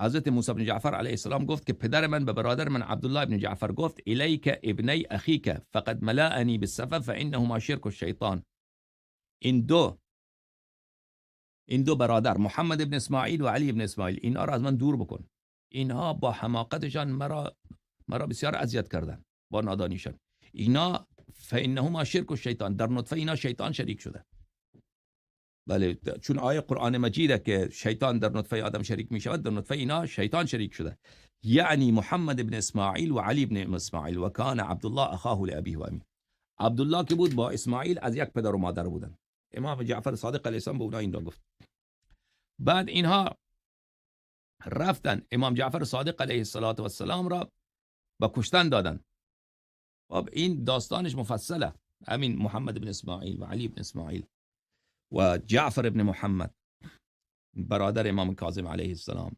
حضرت موسی بن جعفر علیه السلام گفت که پدر من به برادر من عبدالله بن جعفر گفت الیک ابنی اخیک فقد ملأنی بالسفه فانهما شرک الشیطان. این دو برادر محمد بن اسماعیل و علی بن اسماعیل، اینها را از من دور بکن. اینها با حماقتشان مرا بسیار اذیت کردن، با نادانیشان. اینا فانهما شرک الشیطان، در نطفه اینا شیطان شریک شده. بله، چون آیه قرآن مجیده که شیطان در نطفه آدم شریک می شود، در نطفه اینا شیطان شریک شده. یعنی محمد بن اسماعیل و علی بن اسماعیل و کان عبدالله اخاه لابیه و امی. عبدالله که بود با اسماعیل از یک پدر و مادر بودن. امام جعفر صادق علیه السلام به اونها این را گفت. بعد اینها رفتن امام جعفر صادق علیه السلام را با کشتن دادن. خب این داستانش مفصله. همین محمد بن اسماعیل و علی بن اسماعیل و جعفر ابن محمد برادر امام کاظم علیه السلام